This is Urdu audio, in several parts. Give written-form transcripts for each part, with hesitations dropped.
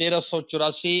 1384,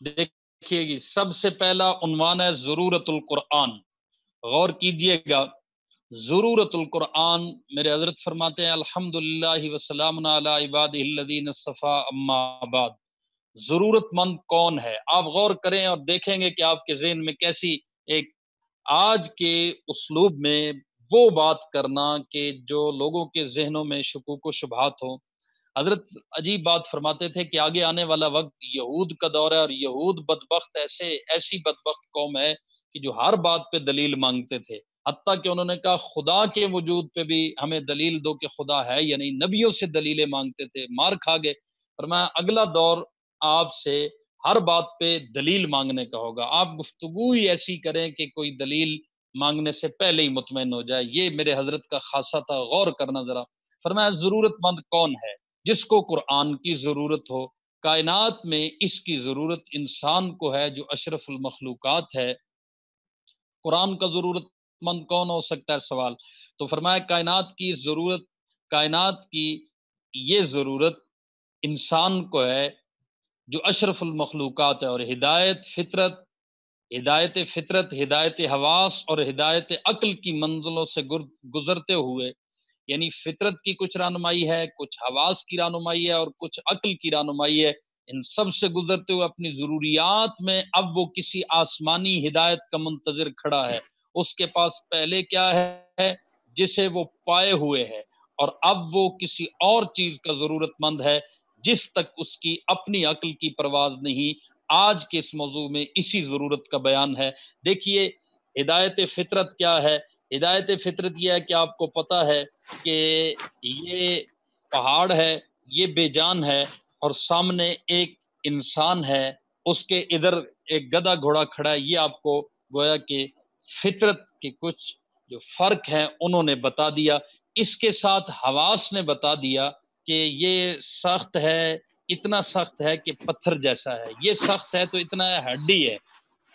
دیکھیے گی سب سے پہلا عنوان ہے ضرورت القرآن، غور کیجئے گا۔ ضرورت القرآن، میرے حضرت فرماتے ہیں الحمدللہ وسلام علی عبادہ الذین اصطفیٰ اما بعد۔ ضرورت مند کون ہے؟ آپ غور کریں اور دیکھیں گے کہ آپ کے ذہن میں کیسی ایک آج کے اسلوب میں وہ بات کرنا کہ جو لوگوں کے ذہنوں میں شکوک و شبہات ہوں۔ حضرت عجیب بات فرماتے تھے کہ آگے آنے والا وقت یہود کا دور ہے، اور یہود بدبخت ایسی بدبخت قوم ہے کہ جو ہر بات پہ دلیل مانگتے تھے، حتیٰ کہ انہوں نے کہا خدا کے وجود پہ بھی ہمیں دلیل دو کہ خدا ہے یا نہیں، نبیوں سے دلیلیں مانگتے تھے، مار کھا گئے۔ فرمایا اگلا دور آپ سے ہر بات پہ دلیل مانگنے کا ہوگا، آپ گفتگو ہی ایسی کریں کہ کوئی دلیل مانگنے سے پہلے ہی مطمئن ہو جائے۔ یہ میرے حضرت کا خاصہ تھا، غور کرنا ذرا۔ فرمایا ضرورت مند کون ہے؟ جس کو قرآن کی ضرورت ہو۔ کائنات میں اس کی ضرورت انسان کو ہے جو اشرف المخلوقات ہے۔ قرآن کا ضرورت مند کون ہو سکتا ہے سوال؟ تو فرمایا کائنات کی یہ ضرورت انسان کو ہے جو اشرف المخلوقات ہے، اور ہدایت حواس اور ہدایت عقل کی منزلوں سے گزرتے ہوئے، یعنی فطرت کی کچھ رہنمائی ہے، کچھ حواس کی رہنمائی ہے اور کچھ عقل کی رہنمائی ہے، ان سب سے گزرتے ہوئے اپنی ضروریات میں اب وہ کسی آسمانی ہدایت کا منتظر کھڑا ہے۔ اس کے پاس پہلے کیا ہے جسے وہ پائے ہوئے ہے، اور اب وہ کسی اور چیز کا ضرورت مند ہے جس تک اس کی اپنی عقل کی پرواز نہیں۔ آج کے اس موضوع میں اسی ضرورت کا بیان ہے۔ دیکھیے ہدایت فطرت کیا ہے؟ ہدایت فطرت یہ ہے کہ آپ کو پتا ہے کہ یہ پہاڑ ہے، یہ بے جان ہے، اور سامنے ایک انسان ہے، اس کے ادھر ایک گدھا گھوڑا کھڑا ہے۔ یہ آپ کو گویا کہ فطرت کے کچھ جو فرق ہیں انہوں نے بتا دیا۔ اس کے ساتھ حواس نے بتا دیا کہ یہ سخت ہے، اتنا سخت ہے کہ پتھر جیسا ہے، یہ سخت ہے تو اتنا ہڈی ہے،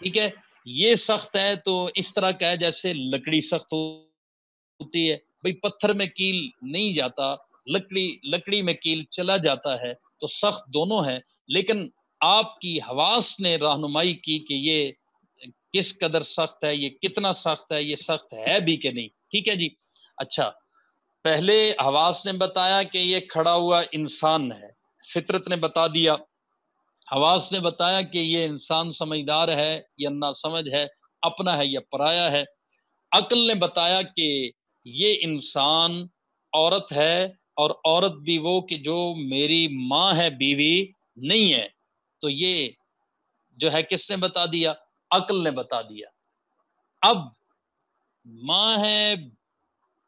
ٹھیک ہے، یہ سخت ہے تو اس طرح کا ہے جیسے لکڑی سخت ہوتی ہے۔ بھئی پتھر میں کیل نہیں جاتا، لکڑی میں کیل چلا جاتا ہے، تو سخت دونوں ہیں، لیکن آپ کی حواس نے رہنمائی کی کہ یہ کس قدر سخت ہے، یہ کتنا سخت ہے، یہ سخت ہے بھی کہ نہیں، ٹھیک ہے جی۔ اچھا، پہلے حواس نے بتایا کہ یہ کھڑا ہوا انسان ہے، فطرت نے بتا دیا، حواس نے بتایا کہ یہ انسان سمجھدار ہے یا ناسمجھ ہے، اپنا ہے یا پرایا ہے، عقل نے بتایا کہ یہ انسان عورت ہے، اور عورت بھی وہ کہ جو میری ماں ہے، بیوی نہیں ہے، تو یہ جو ہے کس نے بتا دیا؟ عقل نے بتا دیا۔ اب ماں ہے،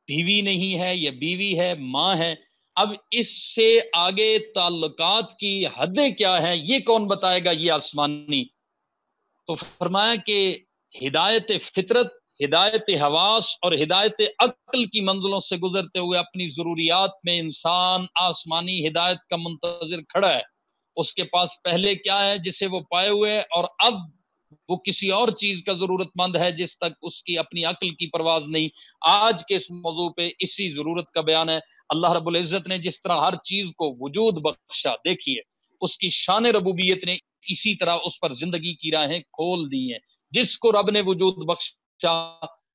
بیوی نہیں ہے، یا بیوی ہے ماں ہے، اب اس سے آگے تعلقات کی حدیں کیا ہیں یہ کون بتائے گا؟ یہ آسمانی۔ تو فرمایا کہ ہدایت فطرت، ہدایت حواس اور ہدایت عقل کی منزلوں سے گزرتے ہوئے اپنی ضروریات میں انسان آسمانی ہدایت کا منتظر کھڑا ہے۔ اس کے پاس پہلے کیا ہے جسے وہ پائے ہوئے، اور اب وہ کسی اور چیز کا ضرورت مند ہے جس تک اس کی اپنی عقل کی پرواز نہیں۔ آج کے اس موضوع پہ اسی ضرورت کا بیان ہے۔ اللہ رب العزت نے جس طرح ہر چیز کو وجود بخشا، دیکھیے اس کی شان ربوبیت نے اسی طرح اس پر زندگی کی راہیں کھول دی ہیں۔ جس کو رب نے وجود بخشا،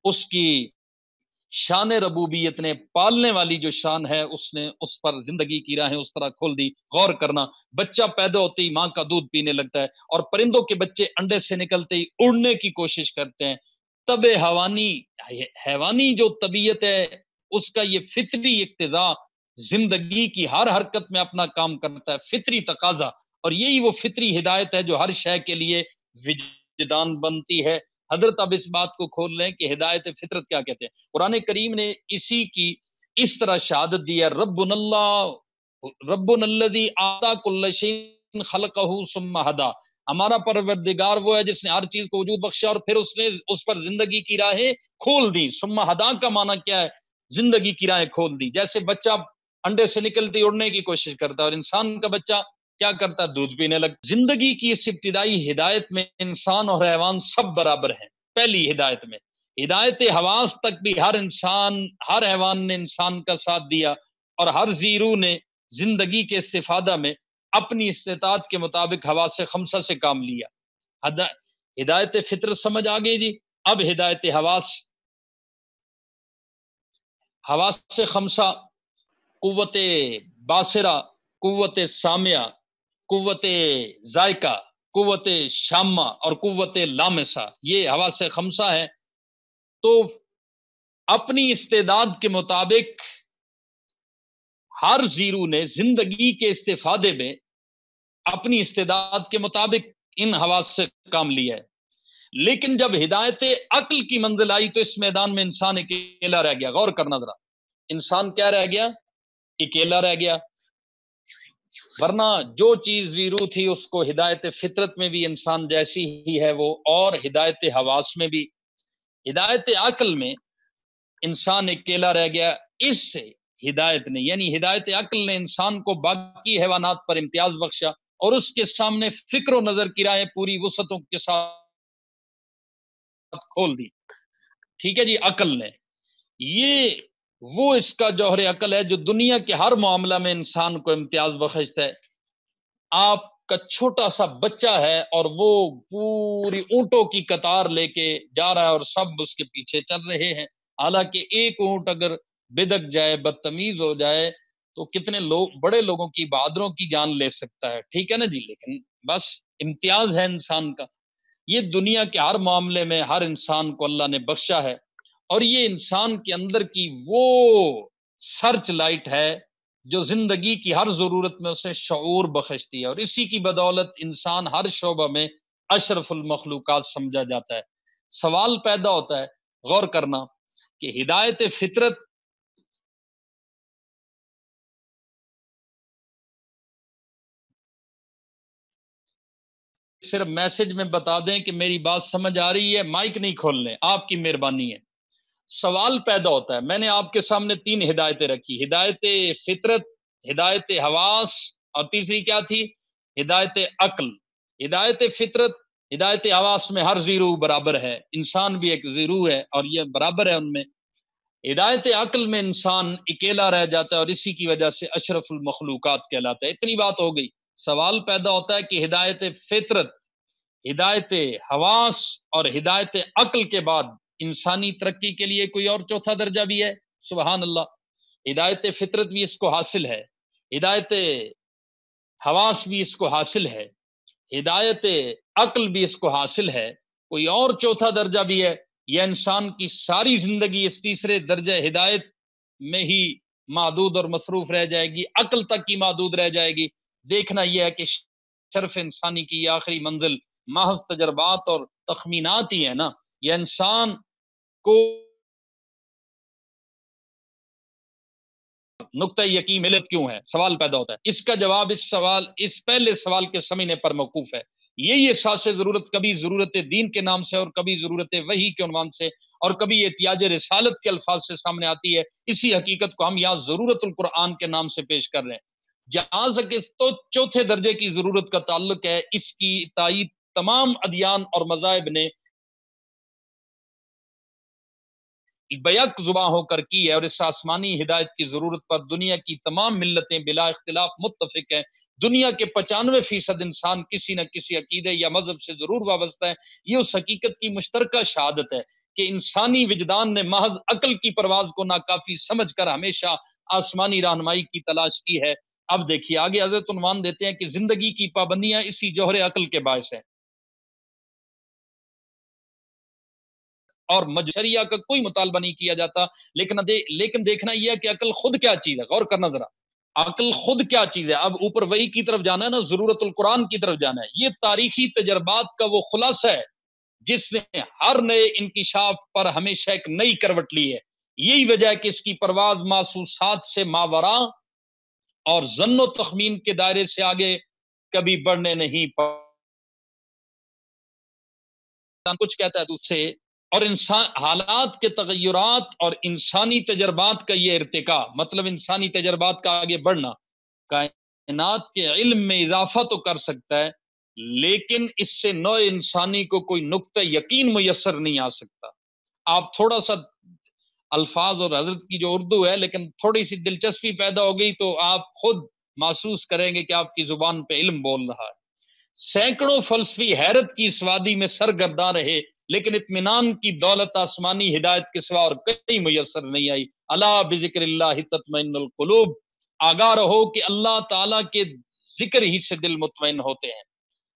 اس کی شان ربوبیت نے، پالنے والی جو شان ہے، اس نے اس پر زندگی کی راہیں اس طرح کھول دی۔ غور کرنا، بچہ پیدا ہوتے ہی ماں کا دودھ پینے لگتا ہے، اور پرندوں کے بچے انڈے سے نکلتے ہی اڑنے کی کوشش کرتے ہیں۔ تب حیوانی جو طبیعت ہے، اس کا یہ فطری اقتضا زندگی کی ہر حرکت میں اپنا کام کرتا ہے، فطری تقاضا، اور یہی وہ فطری ہدایت ہے جو ہر شے کے لیے وجدان بنتی ہے۔ حضرت اب اس بات کو کھول لیں کہ ہدایت فطرت کیا کہتے ہیں۔ قرآن کریم نے اسی کی اس طرح شہادت دی ہے، ربنا الذی اعطی کل شیء خلقہ ثم ہدی، ہمارا پروردگار وہ ہے جس نے ہر چیز کو وجود بخشا اور پھر اس نے اس پر زندگی کی راہیں کھول دی۔ ثم ہدی کا معنی کیا ہے؟ زندگی کی راہیں کھول دی۔ جیسے بچہ انڈے سے نکلتے اڑنے کی کوشش کرتا ہے، اور انسان کا بچہ کیا کرتا ہے؟ دودھ پینے لگتا۔ زندگی کی اس ابتدائی ہدایت میں انسان اور حیوان سب برابر ہیں۔ پہلی ہدایت میں ہدایت حواس تک بھی ہر حیوان نے انسان کا ساتھ دیا، اور ہر زیرو نے زندگی کے استفادہ میں اپنی استطاعت کے مطابق حواس خمسہ سے کام لیا. ہدایت فطرت سمجھ آ گئی جی. اب ہدایت حواس خمسہ، قوت باصرہ، قوت سامعہ، قوت ذائقہ، قوت شامہ اور قوت لامسہ، یہ حواس خمسہ ہے. تو اپنی استعداد کے مطابق ہر زیرو نے زندگی کے استفادے میں اپنی استعداد کے مطابق ان حواس سے کام لیا ہے. لیکن جب ہدایت عقل کی منزل آئی تو اس میدان میں انسان اکیلا رہ گیا. غور کرنا ذرا، انسان کیا رہ گیا؟ اکیلا رہ گیا. ورنہ جو چیز زیرو تھی اس کو ہدایت فطرت میں بھی انسان جیسی ہی ہے وہ، اور ہدایت حواس میں بھی. ہدایت عقل میں انسان اکیلا رہ گیا. اس سے ہدایت نے، یعنی ہدایت عقل نے انسان کو باقی حیوانات پر امتیاز بخشا اور اس کے سامنے فکر و نظر کی راہیں پوری وسعتوں کے ساتھ کھول دی. ٹھیک ہے جی. عقل نے، یہ وہ اس کا جوہر عقل ہے جو دنیا کے ہر معاملہ میں انسان کو امتیاز بخشتا ہے. آپ کا چھوٹا سا بچہ ہے اور وہ پوری اونٹوں کی قطار لے کے جا رہا ہے اور سب اس کے پیچھے چل رہے ہیں. حالانکہ ایک اونٹ اگر بدک جائے، بدتمیز ہو جائے تو کتنے لوگ، بڑے لوگوں کی، بہادروں کی جان لے سکتا ہے. ٹھیک ہے نا جی. لیکن بس امتیاز ہے انسان کا. یہ دنیا کے ہر معاملے میں ہر انسان کو اللہ نے بخشا ہے، اور یہ انسان کے اندر کی وہ سرچ لائٹ ہے جو زندگی کی ہر ضرورت میں اسے شعور بخشتی ہے، اور اسی کی بدولت انسان ہر شعبہ میں اشرف المخلوقات سمجھا جاتا ہے. سوال پیدا ہوتا ہے، غور کرنا، کہ ہدایت فطرت صرف میسج میں بتا دیں کہ میری بات سمجھ آ رہی ہے، مائک نہیں کھول لیں، آپ کی مہربانی ہے. سوال پیدا ہوتا ہے، میں نے آپ کے سامنے 3 ہدایتیں رکھی: ہدایت فطرت، ہدایت حواس، اور تیسری کیا تھی؟ ہدایت عقل. ہدایت فطرت، ہدایت حواس میں ہر زیرو برابر ہے، انسان بھی ایک زیرو ہے اور یہ برابر ہے ان میں. ہدایت عقل میں انسان اکیلا رہ جاتا ہے اور اسی کی وجہ سے اشرف المخلوقات کہلاتا ہے. اتنی بات ہو گئی. سوال پیدا ہوتا ہے کہ ہدایت فطرت، ہدایت حواس اور ہدایت عقل کے بعد انسانی ترقی کے لیے کوئی اور چوتھا درجہ بھی ہے؟ سبحان اللہ. ہدایت فطرت بھی اس کو حاصل ہے، ہدایت حواس بھی اس کو حاصل ہے، ہدایت عقل بھی اس کو حاصل ہے. کوئی اور چوتھا درجہ بھی ہے؟ یہ انسان کی ساری زندگی اس تیسرے درجہ ہدایت میں ہی محدود اور مصروف رہ جائے گی، عقل تک کی محدود رہ جائے گی. دیکھنا یہ ہے کہ شرف انسانی کی آخری منزل محض تجربات اور تخمینات ہی ہے نا. یہ انسان کو نقطہ یقین ملت کیوں ہے؟ سوال پیدا ہوتا ہے. اس کا جواب اس پہلے سوال کے سمجھنے پر موقوف ہے. یہی احساس ضرورت کبھی ضرورت دین کے نام سے اور کبھی ضرورت وحی کے عنوان سے اور کبھی احتیاج رسالت کے الفاظ سے سامنے آتی ہے. اسی حقیقت کو ہم یہاں ضرورت القرآن کے نام سے پیش کر رہے ہیں. جہاں تک تو چوتھے درجے کی ضرورت کا تعلق ہے، اس کی تائید تمام ادیان اور مذاہب نے بیک زباں ہو کر کی ہے، اور اس آسمانی ہدایت کی ضرورت پر دنیا کی تمام ملتیں بلا اختلاف متفق ہیں. دنیا کے 95% انسان کسی نہ کسی عقیدے یا مذہب سے ضرور وابستہ ہے. یہ اس حقیقت کی مشترکہ شہادت ہے کہ انسانی وجدان نے محض عقل کی پرواز کو ناکافی سمجھ کر ہمیشہ آسمانی رہنمائی کی تلاش کی ہے. اب دیکھیے آگے حضرت عنوان دیتے ہیں کہ زندگی کی پابندیاں اسی جوہر عقل کے باعث ہیں، اور شریعہ کا کوئی مطالبہ نہیں کیا جاتا. لیکن دیکھنا یہ ہے کہ عقل خود کیا چیز ہے. غور کرنا ذرا، عقل خود کیا چیز ہے. اب اوپر وحی کی طرف جانا ہے نا، ضرورت القرآن کی طرف جانا ہے. یہ تاریخی تجربات کا وہ خلاصہ ہے جس نے ہر نئے انکشاف پر ہمیشہ ایک نئی کروٹ لی ہے. یہی وجہ ہے کہ اس کی پرواز محسوسات سے ماورا اور ظن و تخمین کے دائرے سے آگے کبھی بڑھنے نہیں پڑا. کچھ کہتا ہے تو اس سے، اور انسان حالات کے تغیرات اور انسانی تجربات کا یہ ارتقاء، مطلب انسانی تجربات کا آگے بڑھنا، کائنات کے علم میں اضافہ تو کر سکتا ہے لیکن اس سے نوع انسانی کو کوئی نقطہ یقین میسر نہیں آ سکتا. آپ تھوڑا سا الفاظ اور حضرت کی جو اردو ہے لیکن تھوڑی سی دلچسپی پیدا ہو گئی تو آپ خود محسوس کریں گے کہ آپ کی زبان پہ علم بول رہا ہے۔ سینکڑوں فلسفی حیرت کی اس وادی میں سرگرداں رہے، لیکن اطمینان کی دولت آسمانی ہدایت کے سوا اور کہیں میسر نہیں آئی۔ الا بذکر اللہ تطمئن القلوب، آگاہ رہو کہ اللہ تعالیٰ کے ذکر ہی سے دل مطمئن ہوتے ہیں۔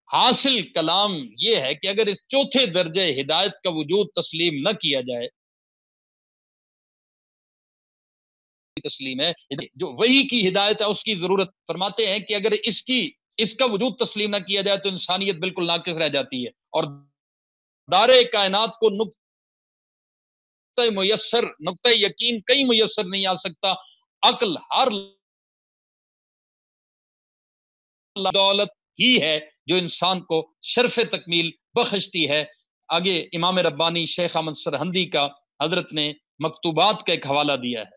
حاصل کلام یہ ہے کہ اگر اس چوتھے درجے ہدایت کا وجود تسلیم نہ کیا جائے، تسلیم ہے جو وہی کی ہدایت ہے، اس کی ضرورت فرماتے ہیں کہ اگر اس کا وجود تسلیم نہ کیا جائے تو انسانیت بالکل ناقص رہ جاتی ہے، اور دار کائنات کو نقطہ یقین کہیں میسر نہیں آ سکتا۔ عقل ہر دولت ہی ہے جو انسان کو شرف تکمیل بخشتی ہے۔ آگے امام ربانی شیخ احمد سرہندی کا حضرت نے مکتوبات کا ایک حوالہ دیا ہے۔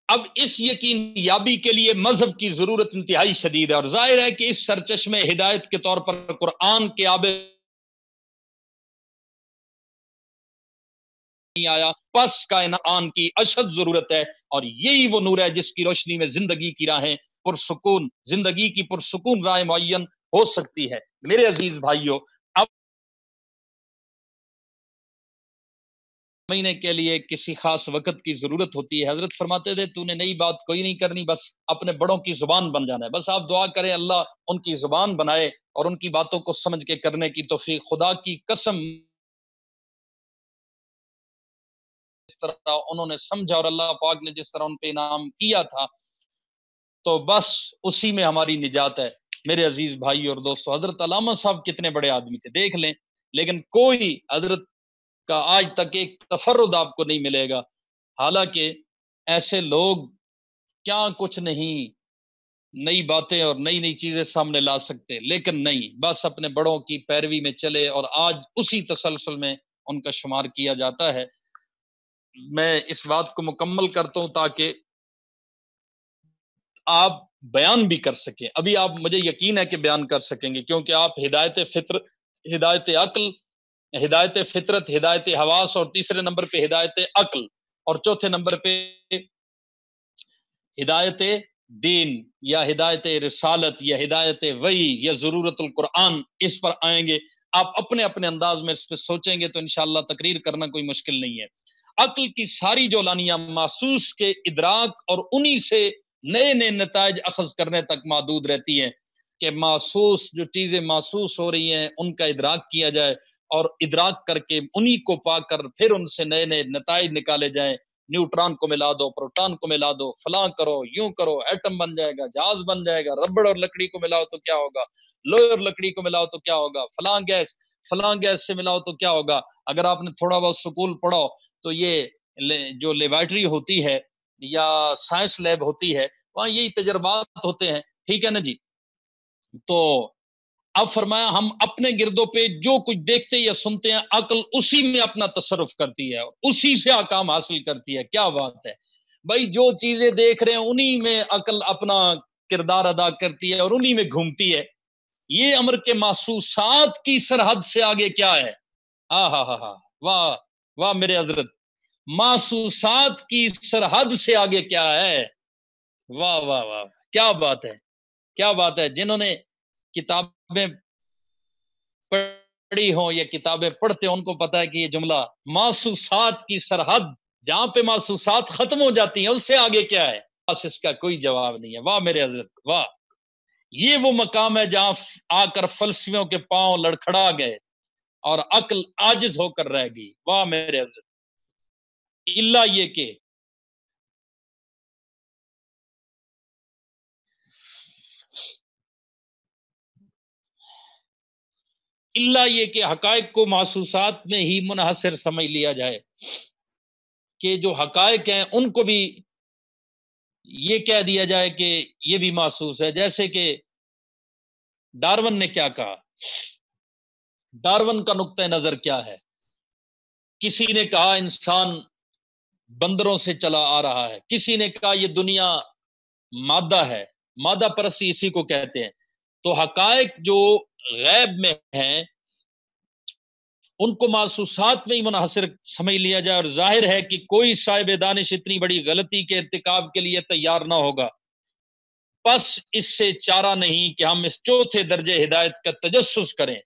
اب اس یقین یابی کے لیے مذہب کی ضرورت انتہائی شدید ہے، اور ظاہر ہے کہ اس سرچشمے ہدایت کے طور پر قرآن کے آب نہیں آیا، پس کائنات کی اشد ضرورت ہے، اور یہی وہ نور ہے جس کی روشنی میں زندگی کی راہیں پرسکون، زندگی کی پرسکون راہ معین ہو سکتی ہے۔ میرے عزیز بھائیوں، اب مہینے کے لیے کسی خاص وقت کی ضرورت ہوتی ہے۔ حضرت فرماتے تھے تو نے نئی بات کوئی نہیں کرنی، بس اپنے بڑوں کی زبان بن جانا ہے۔ بس آپ دعا کریں اللہ ان کی زبان بنائے اور ان کی باتوں کو سمجھ کے کرنے کی توفیق۔ خدا کی قسم جس طرح انہوں نے سمجھا اور اللہ پاک نے جس طرح ان پہ انعام کیا تھا، تو بس اسی میں ہماری نجات ہے۔ میرے عزیز بھائی اور دوستو، حضرت علامہ صاحب کتنے بڑے آدمی تھے دیکھ لیں، لیکن کوئی حضرت کا آج تک ایک تفرد آپ کو نہیں ملے گا۔ حالانکہ ایسے لوگ کیا کچھ نہیں نئی باتیں اور نئی نئی چیزیں سامنے لا سکتے، لیکن نہیں، بس اپنے بڑوں کی پیروی میں چلے، اور آج اسی تسلسل میں ان کا شمار کیا جاتا ہے۔ میں اس بات کو مکمل کرتا ہوں تاکہ آپ بیان بھی کر سکیں۔ ابھی آپ مجھے یقین ہے کہ بیان کر سکیں گے، کیونکہ آپ ہدایت فطر، ہدایت عقل، ہدایت فطرت، ہدایت حواس، اور تیسرے نمبر پہ ہدایت عقل، اور چوتھے نمبر پہ ہدایت دین یا ہدایت رسالت یا ہدایت وحی یا ضرورت القرآن، اس پر آئیں گے۔ آپ اپنے اپنے انداز میں اس پہ سوچیں گے تو انشاءاللہ تقریر کرنا کوئی مشکل نہیں ہے۔ عقل کی ساری جولانیاں محسوس کے ادراک اور انہی سے نئے نئے نتائج اخذ کرنے تک محدود رہتی ہیں، کہ محسوس جو چیزیں محسوس ہو رہی ہیں ان کا ادراک کیا جائے، اور ادراک کر کے انہی کو پا کر پھر ان سے نئے نئے نتائج نکالے جائیں۔ نیوٹران کو ملا دو، پروٹان کو ملا دو، فلاں کرو، یوں کرو، ایٹم بن جائے گا، جہاز بن جائے گا، ربڑ اور لکڑی کو ملاؤ تو کیا ہوگا، لوہے اور لکڑی کو ملاؤ تو کیا ہوگا، فلاں گیس سے ملاؤ تو کیا ہوگا۔ اگر آپ نے تھوڑا بہت سکول پڑھو تو یہ جو لیبارٹری ہوتی ہے یا سائنس لیب ہوتی ہے، وہاں یہی تجربات ہوتے ہیں، ٹھیک ہے نا جی۔ تو اب فرمایا ہم اپنے گردوں پہ جو کچھ دیکھتے یا سنتے ہیں، عقل اسی میں اپنا تصرف کرتی ہے، اسی سے احکام حاصل کرتی ہے۔ کیا بات ہے بھائی، جو چیزیں دیکھ رہے ہیں انہی میں عقل اپنا کردار ادا کرتی ہے اور انہی میں گھومتی ہے۔ یہ امر کے محسوسات کی سرحد سے آگے کیا ہے؟ ہاں ہاں ہاں ہاں، واہ واہ میرے حضرت، محسوسات کی سرحد سے آگے کیا ہے؟ واہ واہ واہ، کیا بات ہے، کیا بات ہے۔ جنہوں نے کتابیں پڑھی ہوں یا کتابیں پڑھتے ہیں ان کو پتا ہے کہ یہ جملہ محسوسات کی سرحد، جہاں پہ محسوسات ختم ہو جاتی ہیں اس سے آگے کیا ہے؟ بس اس کا کوئی جواب نہیں ہے۔ واہ میرے حضرت واہ، یہ وہ مقام ہے جہاں آ کر فلسفیوں کے پاؤں لڑکھڑا گئے اور عقل عاجز ہو کر رہ گئی۔ واہ میرے حضرت، اللہ یہ کہ حقائق کو محسوسات میں ہی منحصر سمجھ لیا جائے، کہ جو حقائق ہیں ان کو بھی یہ کہہ دیا جائے کہ یہ بھی محسوس ہے۔ جیسے کہ ڈارون نے کیا کہا، ڈارون کا نقطہ نظر کیا ہے؟ کسی نے کہا انسان بندروں سے چلا آ رہا ہے، کسی نے کہا یہ دنیا مادہ ہے، مادہ پرستی اسی کو کہتے ہیں۔ تو حقائق جو غیب میں ہیں ان کو محسوسات میں ہی منحصر سمجھ لیا جائے، اور ظاہر ہے کہ کوئی صاحب دانش اتنی بڑی غلطی کے ارتکاب کے لیے تیار نہ ہوگا، پس اس سے چارہ نہیں کہ ہم اس چوتھے درجے ہدایت کا تجسس کریں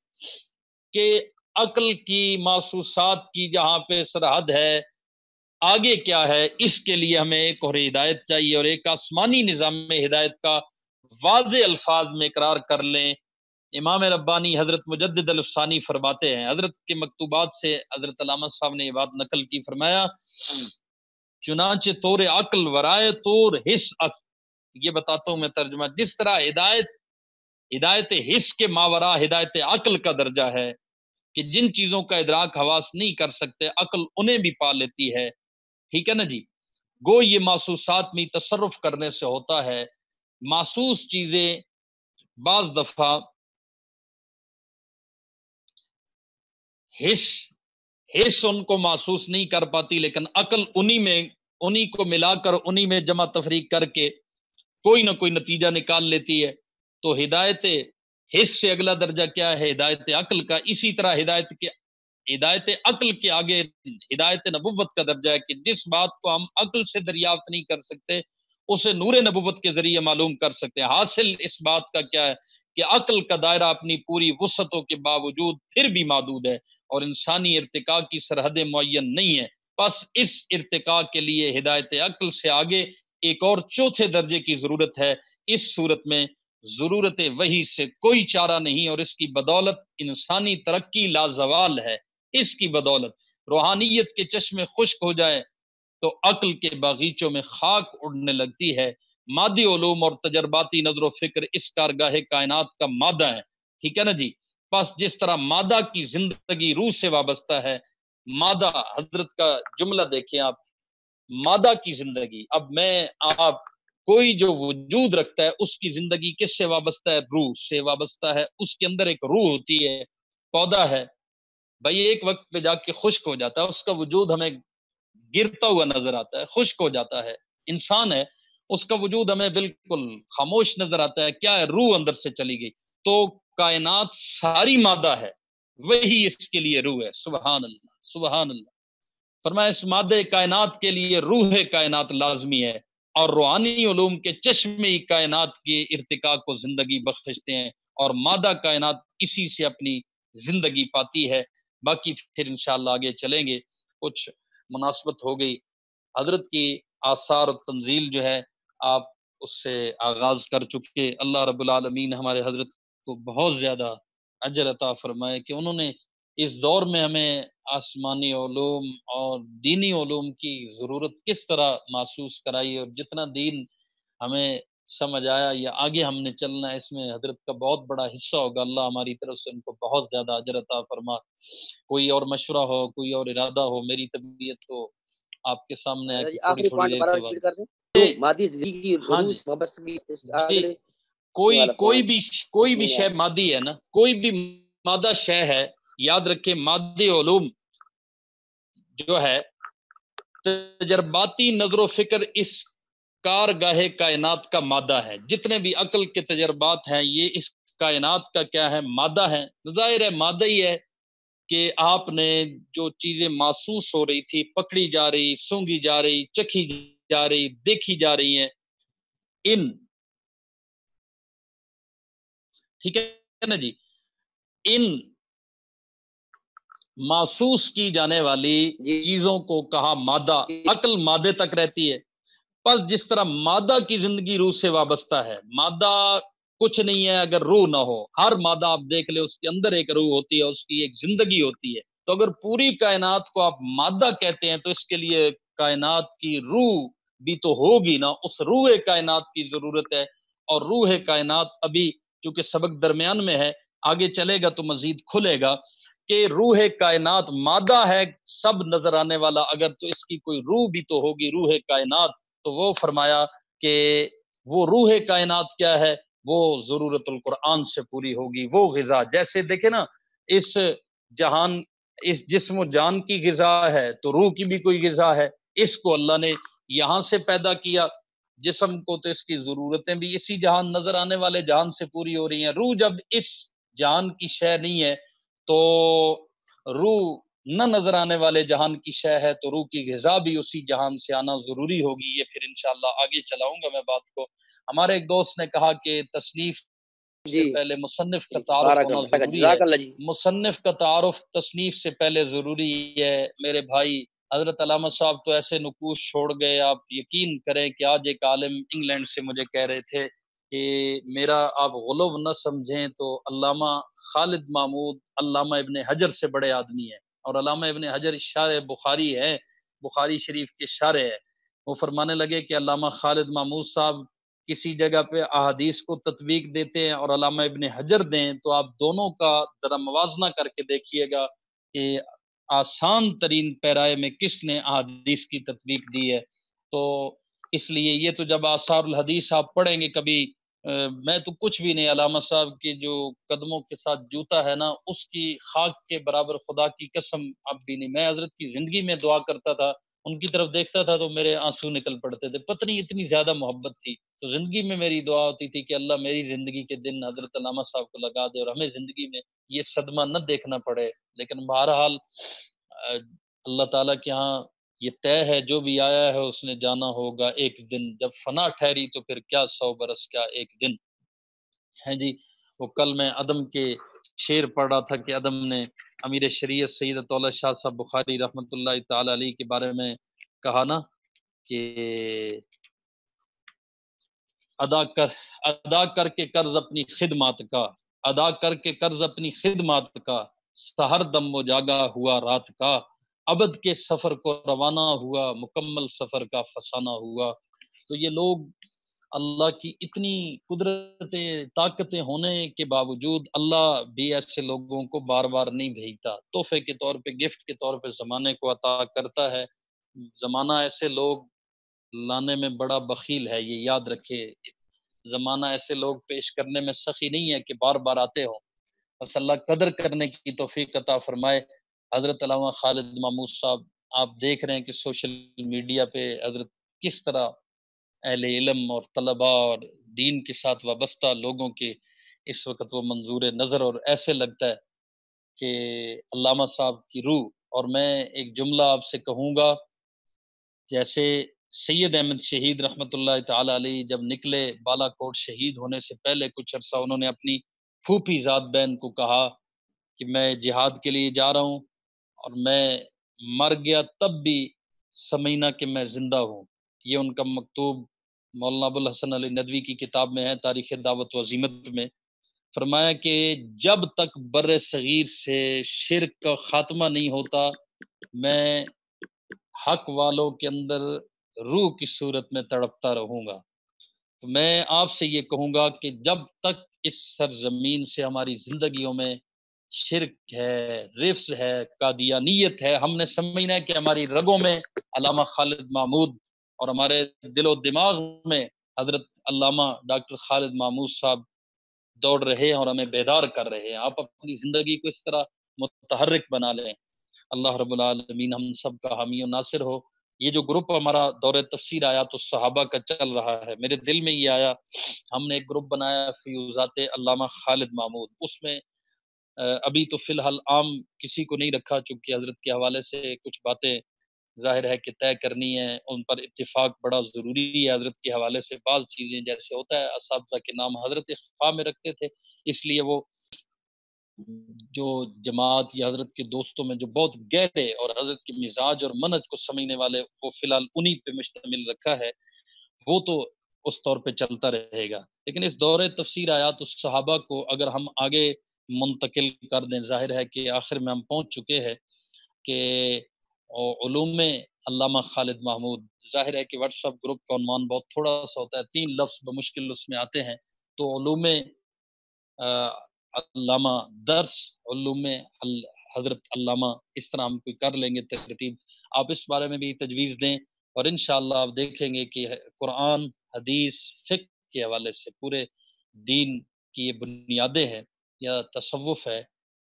کہ عقل کی محسوسات کی جہاں پہ سرحد ہے، آگے کیا ہے، اس کے لیے ہمیں ایک اور ہدایت چاہیے، اور ایک آسمانی نظام میں ہدایت کا واضح الفاظ میں اقرار کر لیں۔ امام ربانی حضرت مجدد الفسانی فرماتے ہیں، حضرت کے مکتوبات سے حضرت علامہ صاحب نے یہ بات نقل کی، فرمایا چنانچہ طور عقل ورائے طور حس است، یہ بتاتا ہوں میں ترجمہ، جس طرح ہدایت حس کے ماورا ہدایت عقل کا درجہ ہے کہ جن چیزوں کا ادراک حواس نہیں کر سکتے عقل انہیں بھی پا لیتی ہے، ٹھیک ہے نا جی، گو یہ محسوسات میں تصرف کرنے سے ہوتا ہے۔ محسوس چیزیں بعض دفعہ حس ان کو محسوس نہیں کر پاتی، لیکن عقل انہی کو ملا کر انہی میں جمع تفریق کر کے کوئی نہ کوئی نتیجہ نکال لیتی ہے۔ تو ہدایت حس سے اگلا درجہ کیا ہے؟ ہدایت عقل کا۔ اسی طرح ہدایت عقل کے آگے ہدایت نبوت کا درجہ ہے کہ جس بات کو ہم عقل سے دریافت نہیں کر سکتے اسے نور نبوت کے ذریعے معلوم کر سکتے ہیں۔ حاصل اس بات کا کیا ہے کہ عقل کا دائرہ اپنی پوری وسعتوں کے باوجود پھر بھی محدود ہے، اور انسانی ارتقاء کی سرحدیں معین نہیں ہیں۔ بس اس ارتقاء کے لیے ہدایت عقل سے آگے ایک اور چوتھے درجے کی ضرورت ہے۔ اس صورت میں ضرورت وحی سے کوئی چارہ نہیں، اور اس کی بدولت انسانی ترقی لازوال ہے۔ اس کی بدولت روحانیت کے چشمے خشک ہو جائے تو عقل کے باغیچوں میں خاک اڑنے لگتی ہے۔ مادی علوم اور تجرباتی نظر و فکر اس کارگاہ کائنات کا مادہ ہے، ٹھیک ہے نا جی۔ بس جس طرح مادہ کی زندگی روح سے وابستہ ہے، مادہ، حضرت کا جملہ دیکھیں آپ، مادہ کی زندگی، اب میں آپ کوئی جو وجود رکھتا ہے اس کی زندگی کس سے وابستہ ہے؟ روح سے وابستہ ہے۔ اس کے اندر ایک روح ہوتی ہے، پودا ہے بھائی، ایک وقت پہ جا کے خشک ہو جاتا ہے، اس کا وجود ہمیں گرتا ہوا نظر آتا ہے، خشک ہو جاتا ہے۔ انسان ہے، اس کا وجود ہمیں بالکل خاموش نظر آتا ہے، کیا ہے؟ روح اندر سے چلی گئی۔ تو کائنات ساری مادہ ہے، وہی اس کے لیے روح ہے۔ سبحان اللہ، سبحان اللہ۔ فرمایا اس مادہ کائنات کے لیے روح کائنات لازمی ہے، اور روحانی علوم کے چشمے کائنات کے ارتقاء کو زندگی بخشتے ہیں، اور مادہ کائنات اسی سے اپنی زندگی پاتی ہے۔ باقی پھر انشاءاللہ آگے چلیں گے، کچھ مناسبت ہو گئی حضرت کی آثار و تنزیل جو ہے آپ اس سے آغاز کر چکے۔ اللہ رب العالمین ہمارے حضرت کو بہت زیادہ اجر عطا فرمائے کہ انہوں نے اس دور میں ہمیں آسمانی علوم اور دینی علوم کی ضرورت کس طرح محسوس کرائی، اور جتنا دین ہمیں سمجھ آیا یا آگے ہم نے چلنا ہے اس میں حضرت کا بہت بڑا حصہ ہوگا۔ اللہ ہماری طرف سے ان کو بہت زیادہ اجر عطا فرما۔ کوئی اور مشورہ ہو، کوئی اور ارادہ ہو، میری طبیعت تو آپ کے سامنے ہے کہ تھوڑی آخری تھوڑی پوائنٹ دیر دوبارہ کے ریپیٹ بعد کر دیں، مادی زندگی کی ہاں روح جی سے وابستگی اس جی، آخری کوئی سمجھ بھی نہیں شے آیا۔ مادی ہے نا، کوئی بھی مادہ شے ہے، یاد رکھیں مادی علوم جو ہے تجرباتی نظر و فکر اس کارگاہ کائنات کا مادہ ہے۔ جتنے بھی عقل کے تجربات ہیں یہ اس کائنات کا کیا ہے؟ مادہ ہے۔ ظاہر ہے مادہ ہی ہے کہ آپ نے جو چیزیں محسوس ہو رہی تھی، پکڑی جا رہی، سونگھی جا رہی، چکھی جا رہی، دیکھی جا رہی ہیں، ان ٹھیک ہے نا جی، ان محسوس کی جانے والی جی چیزوں کو کہا مادہ۔ عقل مادے تک رہتی ہے۔ پس جس طرح مادہ کی زندگی روح سے وابستہ ہے، مادہ کچھ نہیں ہے اگر روح نہ ہو۔ ہر مادہ آپ دیکھ لیں اس کے اندر ایک روح ہوتی ہے، اس کی ایک زندگی ہوتی ہے۔ تو اگر پوری کائنات کو آپ مادہ کہتے ہیں تو اس کے لیے کائنات کی روح بھی تو ہوگی نا، اس روح کائنات کی ضرورت ہے۔ اور روح کائنات ابھی چونکہ سبق درمیان میں ہے، آگے چلے گا تو مزید کھلے گا کہ روح کائنات مادہ ہے سب نظر آنے والا، اگر تو اس کی کوئی روح بھی تو ہوگی، روح کائنات۔ تو وہ فرمایا کہ وہ روح کائنات کیا ہے؟ وہ ضرورت القرآن سے پوری ہوگی، وہ غذا۔ جیسے دیکھیں نا، اس جہان، اس جسم و جان کی غذا ہے تو روح کی بھی کوئی غذا ہے۔ اس کو اللہ نے یہاں سے پیدا کیا، جسم کو، تو اس کی ضرورتیں بھی اسی جہان، نظر آنے والے جہان سے پوری ہو رہی ہیں۔ روح جب اس جہان کی شے نہیں ہے تو روح نہ نظر آنے والے جہان کی شے ہے تو روح کی غذا بھی اسی جہان سے آنا ضروری ہوگی. یہ پھر انشاءاللہ آگے چلاؤں گا میں بات کو. ہمارے ایک دوست نے کہا کہ تصنیف سے جی پہلے مصنف کا جی تعارف بارک ہونا اللہ ضروری ہے. جزاک اللہ جی. مصنف کا تعارف تصنیف سے پہلے ضروری ہے میرے بھائی. حضرت علامہ صاحب تو ایسے نقوش چھوڑ گئے، آپ یقین کریں کہ آج ایک عالم انگلینڈ سے مجھے کہہ رہے تھے کہ میرا آپ غلو نہ سمجھیں تو علامہ خالد محمود علامہ ابن حجر سے بڑے آدمی ہیں، اور علامہ ابن حجر شارح بخاری ہے، بخاری شریف کے شارح ہے. وہ فرمانے لگے کہ علامہ خالد محمود صاحب کسی جگہ پہ احادیث کو تطبیق دیتے ہیں اور علامہ ابن حجر دیں تو آپ دونوں کا ذرا موازنہ کر کے دیکھیے گا کہ آسان ترین پیرائے میں کس نے احادیث کی تطبیق دی ہے. تو اس لیے یہ تو جب آثار الحدیث آپ پڑھیں گے کبھی، میں تو کچھ بھی نہیں، علامہ صاحب کے جو قدموں کے ساتھ جوتا ہے نا اس کی خاک کے برابر خدا کی قسم اب بھی نہیں. میں حضرت کی زندگی میں دعا کرتا تھا، ان کی طرف دیکھتا تھا تو میرے آنسو نکل پڑتے تھے، پتہ نہیں اتنی زیادہ محبت تھی. تو زندگی میں میری دعا ہوتی تھی کہ اللہ میری زندگی کے دن حضرت علامہ صاحب کو لگا دے اور ہمیں زندگی میں یہ صدمہ نہ دیکھنا پڑے. لیکن بہرحال اللہ تعالیٰ کے ہاں یہ طے ہے، جو بھی آیا ہے اس نے جانا ہوگا ایک دن. جب فنا ٹھہری تو پھر کیا 100 برس کیا ایک دن ہے جی. وہ کل میں عدم کے شعر پڑھ رہا تھا کہ عدم نے امیر شریعت سید اللہ شاہ صاحب بخاری رحمۃ اللہ تعالی علیہ کے بارے میں کہا نا کہ ادا کر کے قرض اپنی خدمات کا، ادا کر کے قرض اپنی خدمات کا، سحر دم و جاگا ہوا رات کا، ابد کے سفر کو روانہ ہوا، مکمل سفر کا فسانہ ہوا. تو یہ لوگ اللہ کی اتنی قدرتیں طاقتیں ہونے کے باوجود اللہ بھی ایسے لوگوں کو بار بار نہیں بھیجتا، تحفے کے طور پہ گفٹ کے طور پہ زمانے کو عطا کرتا ہے. زمانہ ایسے لوگ لانے میں بڑا بخیل ہے، یہ یاد رکھے. زمانہ ایسے لوگ پیش کرنے میں سخی نہیں ہے کہ بار بار آتے ہوں. بس اللہ قدر کرنے کی توفیق عطا فرمائے. حضرت علامہ خالد محمود صاحب آپ دیکھ رہے ہیں کہ سوشل میڈیا پہ حضرت کس طرح اہل علم اور طلباء اور دین کے ساتھ وابستہ لوگوں کے اس وقت وہ منظور نظر، اور ایسے لگتا ہے کہ علامہ صاحب کی روح. اور میں ایک جملہ آپ سے کہوں گا، جیسے سید احمد شہید رحمۃ اللہ تعالی علیہ جب نکلے بالا کوٹ شہید ہونے سے پہلے کچھ عرصہ انہوں نے اپنی پھوپھی ذات بین کو کہا کہ میں جہاد کے لیے جا رہا ہوں اور میں مر گیا تب بھی سمجھنا کہ میں زندہ ہوں. یہ ان کا مکتوب مولانا ابو الحسن علی ندوی کی کتاب میں ہے، تاریخ دعوت و عزیمت میں. فرمایا کہ جب تک بر صغیر سے شرک کا خاتمہ نہیں ہوتا میں حق والوں کے اندر روح کی صورت میں تڑپتا رہوں گا. تو میں آپ سے یہ کہوں گا کہ جب تک اس سرزمین سے ہماری زندگیوں میں شرک ہے، رفض ہے، قادیانیت ہے، ہم نے سمجھنا ہے کہ ہماری رگوں میں علامہ خالد محمود اور ہمارے دل و دماغ میں حضرت علامہ ڈاکٹر خالد محمود صاحب دوڑ رہے ہیں اور ہمیں بیدار کر رہے ہیں. آپ اپنی زندگی کو اس طرح متحرک بنا لیں. اللہ رب العالمین ہم سب کا حامی و ناصر ہو. یہ جو گروپ ہمارا دور تفسیر آیا تو صحابہ کا چل رہا ہے، میرے دل میں یہ آیا، ہم نے ایک گروپ بنایا فیوزات علامہ خالد محمود. اس میں ابھی تو فی الحال عام کسی کو نہیں رکھا چونکہ حضرت کے حوالے سے کچھ باتیں ظاہر ہے کہ طے کرنی ہے، ان پر اتفاق بڑا ضروری ہے. حضرت کے حوالے سے بعض چیزیں جیسے ہوتا ہے اساتذہ کے نام حضرت خفا میں رکھتے تھے، اس لیے وہ جو جماعت یا حضرت کے دوستوں میں جو بہت گہرے اور حضرت کے مزاج اور منہج کو سمجھنے والے وہ فی الحال انہی پہ مشتمل رکھا ہے، وہ تو اس طور پہ چلتا رہے گا. لیکن اس دور تفسیر آیات الصحابہ کو اگر ہم آگے منتقل کر دیں، ظاہر ہے کہ آخر میں ہم پہنچ چکے ہیں کہ علوم علامہ خالد محمود. ظاہر ہے کہ واٹس ایپ گروپ کا عنوان بہت تھوڑا سا ہوتا ہے، 3 لفظ بمشکل اس میں آتے ہیں. تو علوم علامہ درس، علوم حضرت علامہ، اس طرح ہم کوئی کر لیں گے ترتیب. آپ اس بارے میں بھی تجویز دیں اور انشاءاللہ آپ دیکھیں گے کہ قرآن، حدیث، فقہ کے حوالے سے پورے دین کی یہ بنیادیں ہیں، یا تصوف ہے،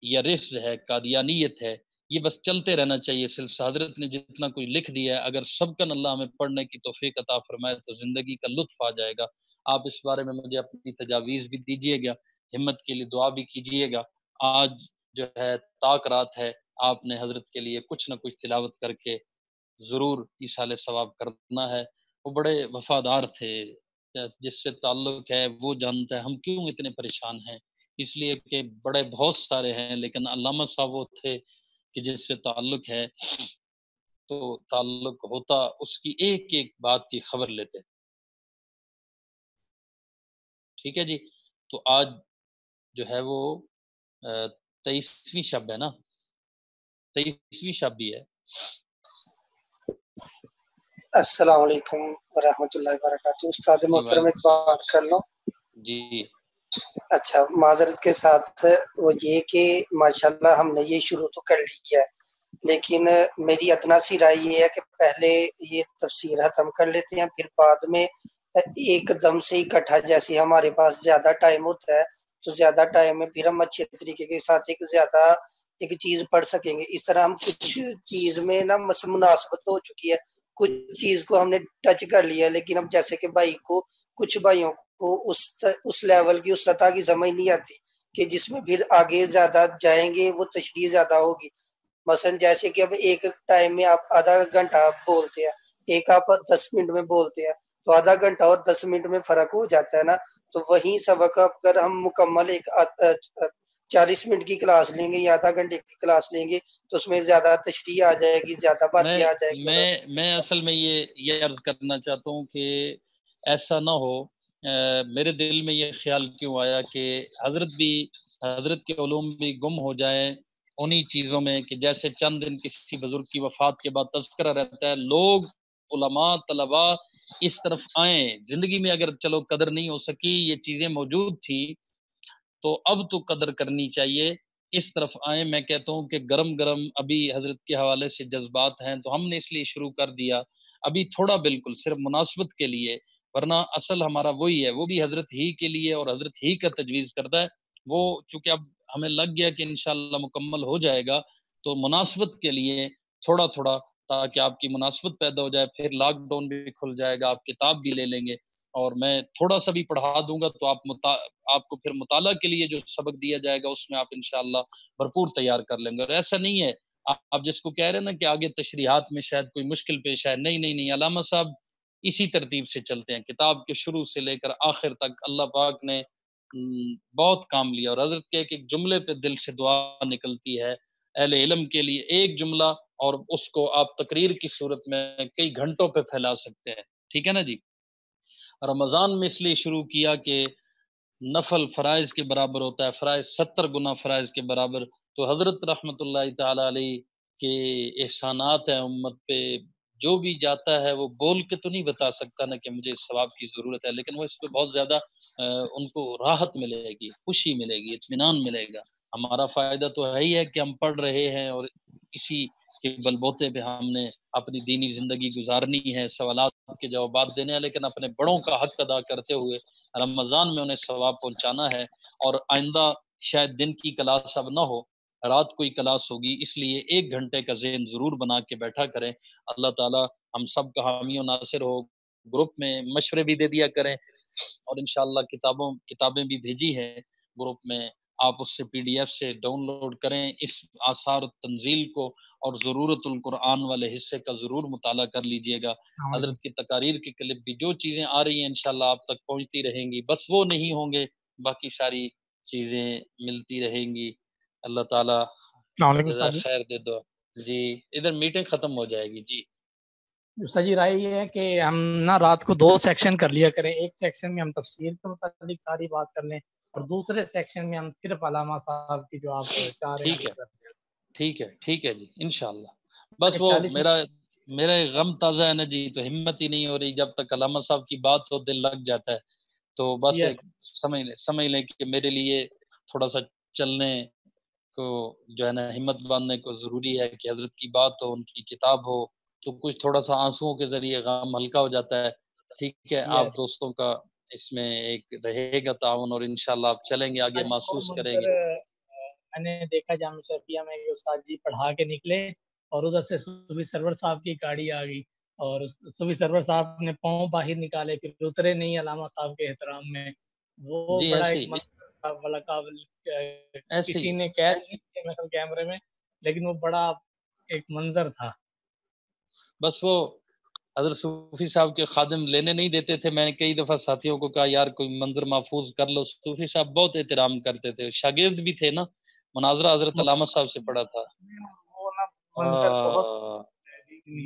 یا رفض ہے، قادیانیت ہے، یہ بس چلتے رہنا چاہیے سلسلہ. حضرت نے جتنا کوئی لکھ دیا ہے اگر سبقن اللہ ہمیں پڑھنے کی توفیق عطا فرمائے تو زندگی کا لطف آ جائے گا. آپ اس بارے میں مجھے اپنی تجاویز بھی دیجیے گا، ہمت کے لیے دعا بھی کیجیے گا. آج جو ہے طاق رات ہے، آپ نے حضرت کے لیے کچھ نہ کچھ تلاوت کر کے ضرور ایصال ثواب کرنا ہے۔ وہ بڑے وفادار تھے، جس سے تعلق ہے وہ جانتا ہے ہم کیوں اتنے پریشان ہیں، اس لیے کہ بڑے بہت سارے ہیں، لیکن علامہ صاحب وہ تھے کہ جس سے تعلق ہے تو تعلق ہوتا اس کی ایک ایک بات کی خبر لیتے۔ ٹھیک ہے جی، تو آج جو ہے وہ 23ویں شب ہے نا، 23ویں شب بھی ہے۔ السلام علیکم ورحمۃ اللہ وبرکاتہ۔ استاد جی محترم ایک بات کر لو؟ جی اچھا، معذرت کے ساتھ وہ یہ کہ ماشاءاللہ ہم نے یہ شروع تو کر لیا ہے، لیکن میری ادنا سی رائے یہ ہے کہ پہلے یہ تفسیر ختم کر لیتے ہیں، پھر بعد میں ایک دم سے اکٹھا، جیسے ہمارے پاس زیادہ ٹائم ہوتا ہے تو زیادہ ٹائم میں پھر ہم اچھے طریقے کے ساتھ ایک چیز پڑھ سکیں گے۔ اس طرح ہم کچھ چیز میں نا مناسبت ہو چکی ہے، کچھ چیز کو ہم نے ٹچ کر لیا، لیکن اب جیسے کہ کچھ بھائیوں کو اس لیول کی، اس سطح کی سمجھ نہیں آتی کہ جس میں پھر آگے زیادہ جائیں گے وہ تشریح زیادہ ہوگی۔ مثلا جیسے کہ اب ایک ٹائم میں آپ آدھا گھنٹہ بولتے ہیں، ایک آپ 10 منٹ میں بولتے ہیں، تو آدھا گھنٹہ اور 10 منٹ میں فرق ہو جاتا ہے نا۔ تو وہیں سبق اگر ہم مکمل 40 منٹ کی کلاس لیں گے یا آدھا گھنٹے کی کلاس لیں گے تو اس میں زیادہ تشریح آ جائے گی، زیادہ باتیں آ جائے گی۔ میں اصل میں یہ عرض کرنا چاہتا ہوں کہ ایسا نہ ہو، میرے دل میں یہ خیال کیوں آیا کہ حضرت کے علوم بھی گم ہو جائیں انہی چیزوں میں کہ جیسے چند دن کسی بزرگ کی وفات کے بعد تذکرہ رہتا ہے، لوگ علماء طلباء اس طرف آئیں۔ زندگی میں اگر چلو قدر نہیں ہو سکی، یہ چیزیں موجود تھی تو اب تو قدر کرنی چاہیے، اس طرف آئیں۔ میں کہتا ہوں کہ گرم گرم ابھی حضرت کے حوالے سے جذبات ہیں تو ہم نے اس لیے شروع کر دیا ابھی تھوڑا، بالکل صرف مناسبت کے لیے، ورنہ اصل ہمارا وہی ہے، وہ بھی حضرت ہی کے لیے اور حضرت ہی کا تجویز کرتا ہے۔ وہ چونکہ اب ہمیں لگ گیا کہ انشاءاللہ مکمل ہو جائے گا، تو مناسبت کے لیے تھوڑا تھوڑا، تاکہ آپ کی مناسبت پیدا ہو جائے، پھر لاک ڈاؤن بھی کھل جائے گا، آپ کتاب بھی لے لیں گے اور میں تھوڑا سا بھی پڑھا دوں گا تو آپ کو پھر مطالعہ کے لیے جو سبق دیا جائے گا اس میں آپ انشاءاللہ بھرپور تیار کر لیں گے۔ اور ایسا نہیں ہے آپ جس کو کہہ رہے ہیں نا کہ آگے تشریحات میں شاید کوئی مشکل پیش آئے، نہیں نہیں نہیں، علامہ صاحب اسی ترتیب سے چلتے ہیں، کتاب کے شروع سے لے کر آخر تک اللہ پاک نے بہت کام لیا، اور حضرت کے ایک جملے پہ دل سے دعا نکلتی ہے اہل علم کے لیے، ایک جملہ، اور اس کو آپ تقریر کی صورت میں کئی گھنٹوں پہ پھیلا سکتے ہیں۔ ٹھیک ہے نا جی؟ رمضان میں اس لیے شروع کیا کہ نفل فرائض کے برابر ہوتا ہے، فرائض 70 گنا فرائض کے برابر، تو حضرت رحمت اللہ تعالی علیہ کے احسانات ہیں امت پہ، جو بھی جاتا ہے وہ بول کے تو نہیں بتا سکتا نا کہ مجھے اس ثواب کی ضرورت ہے، لیکن وہ اس پہ بہت زیادہ ان کو راحت ملے گی، خوشی ملے گی، اطمینان ملے گا۔ ہمارا فائدہ تو ہے ہی ہے کہ ہم پڑھ رہے ہیں اور اسی کے بل بوتے پہ ہم نے اپنی دینی زندگی گزارنی ہے، سوالات کے جوابات دینے ہیں، لیکن اپنے بڑوں کا حق ادا کرتے ہوئے رمضان میں انہیں ثواب پہنچانا ہے۔ اور آئندہ شاید دن کی کلاس اب نہ ہو، رات کو ہی کلاس ہوگی، اس لیے 1 گھنٹے کا ذہن ضرور بنا کے بیٹھا کریں۔ اللہ تعالی ہم سب کا حامی و ناصر ہو۔ گروپ میں مشورے بھی دے دیا کریں، اور انشاءاللہ کتابیں بھی بھیجی ہیں گروپ میں، آپ اس سے PDF سے ڈاؤن لوڈ کریں اس آثار تنزیل کو، اور ضرورت القرآن والے حصے کا ضرور مطالعہ کر لیجئے گا۔ حضرت کی تقاریر کی کلپ بھی جو چیزیں آ رہی ہیں انشاءاللہ آپ تک پہنچتی رہیں گی، بس وہ نہیں ہوں گے، باقی ساری چیزیں ملتی رہیں گی۔ اللہ تعالی جزا خیر دے دو۔ جی ادھر میٹنگ ختم ہو جائے گی۔ جی سجی رائے یہ ہے کہ ہم نا رات کو 2 سیکشن کر لیا کریں، ایک سیکشن میں ہم تفسیر کے متعلق ساری بات کر لیں اور دوسرے سیکشن میں ہم صرف علامہ صاحب کی جو آپ چاہ رہے ہیں۔ ٹھیک ہے جی انشاءاللہ۔ بس وہ میرا غم تازہ ہے نا جی، تو ہمت ہی نہیں ہو رہی، جب تک علامہ صاحب کی بات ہو دل لگ جاتا ہے، تو بس ایک سمجھ لیں کہ میرے لیے تھوڑا سا چلنے کو جو ہے نا ہمت باندھنے کو ضروری ہے کہ حضرت کی بات ہو، ان کی کتاب ہو، تو کچھ تھوڑا سا آنسوؤں کے ذریعے غم ہلکا ہو جاتا ہے۔ ٹھیک ہے، آپ دوستوں کا اس میں ایک رہے گا تعاون، اور انشاءاللہ آپ چلیں گے آگے، محسوس کریں گے۔ میں نے دیکھا جامعہ شرعیہ میں کہ استاد جی پڑھا کے نکلے اور ادھر سے صوفی سرور صاحب کی گاڑی آ گئی، اور صوفی سرور صاحب نے پاؤں باہر نکالے، پھر اترے نہیں علامہ صاحب کے احترام میں۔ وہ بڑا ایک والا قابل کسی نے قید نہیں کیا کیمرے میں، لیکن وہ بڑا ایک منظر تھا. بس وہ حضرت صوفی صاحب کے خادم لینے نہیں دیتے تھے. میں نے کئی دفعہ ساتھیوں کو کہا یار کوئی منظر محفوظ کر لو. صوفی صاحب بہت احترام کرتے تھے, شاگرد بھی تھے نا, مناظرہ حضرت علامہ صاحب سے پڑھا تھا. وہ نا منظر بہت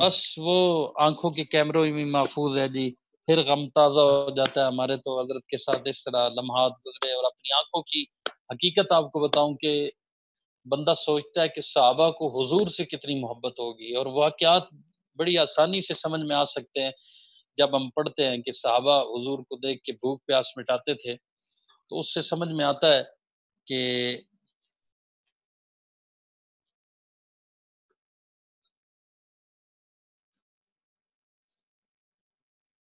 بس وہ آنکھوں کے کیمروں میں محفوظ ہے جی. پھر غم تازہ ہو جاتا ہے ہمارے تو حضرت کے ساتھ اس طرح لمحات گزرے. اور اپنی آنکھوں کی حقیقت آپ کو بتاؤں کہ بندہ سوچتا ہے کہ صحابہ کو حضور سے کتنی محبت ہوگی, اور واقعات بڑی آسانی سے سمجھ میں آ سکتے ہیں جب ہم پڑھتے ہیں کہ صحابہ حضور کو دیکھ کے بھوک پیاس مٹاتے تھے. تو اس سے سمجھ میں آتا ہے کہ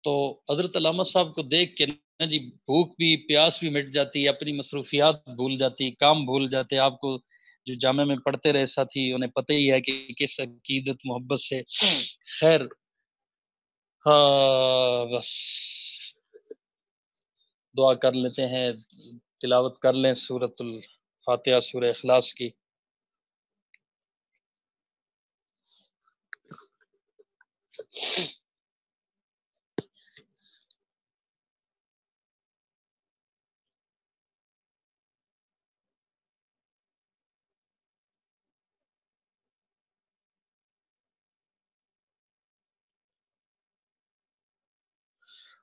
تو حضرت علامہ صاحب کو دیکھ کے نا جی بھوک بھی پیاس بھی مٹ جاتی ہے, اپنی مصروفیات بھول جاتی, کام بھول جاتے. آپ کو جو جامعہ میں پڑھتے رہے ساتھی انہیں پتہ ہی ہے کہ کس عقیدت محبت سے. خیر ہاں بس دعا کر لیتے ہیں, تلاوت کر لیں سورۃ الفاتحہ, سورہ اخلاص کی.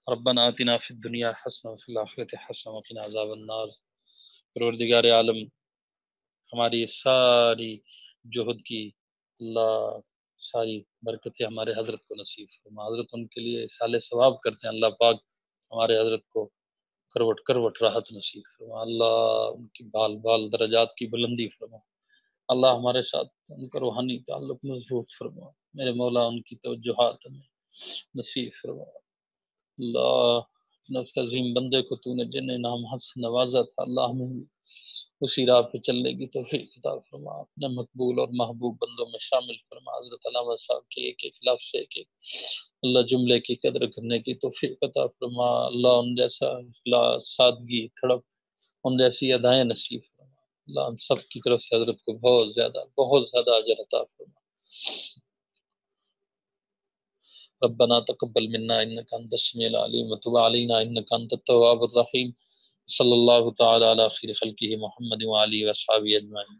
ربنا آتنا فی الدنیا حسنہ وفی الآخرۃ حسنہ وقنا عذاب النار. پروردگار عالم ہماری ساری جہد کی اللہ ساری برکتیں ہمارے حضرت کو نصیب فرما. حضرت ان کے لیے سال ثواب کرتے ہیں. اللہ پاک ہمارے حضرت کو کروٹ کروٹ راحت نصیب فرما. اللہ ان کی بال بال درجات کی بلندی فرما. اللہ ہمارے ساتھ ان کا روحانی تعلق مضبوط فرما. میرے مولا ان کی توجہات ہمیں نصیب فرما. اللہ نفس عظیم بندے کو تو نے جن انعام سے نوازا تھا, اللہ ہمیں بھی اسی راہ پہ چلنے کی توفیق عطا فرما. اپنے مقبول اور محبوب بندوں میں شامل فرما. حضرت علامہ صاحب کی ایک ایک لفظ سے ایک ایک اللہ جملے کی قدر کرنے کی توفیق عطا فرما. اللہ ان جیسا اخلاص, سادگی, تھڑپ, ان جیسی ادائیں نصیب فرما. اللہ ہم سب کی طرف سے حضرت کو بہت زیادہ اجر عطا فرما. ربنا تقبل منا انك انت السميع العليم وتب علينا انك انت التواب الرحيم. صلی اللہ تعالی علی خیر خلقہ محمد وآلہ وصحبہ اجمعین.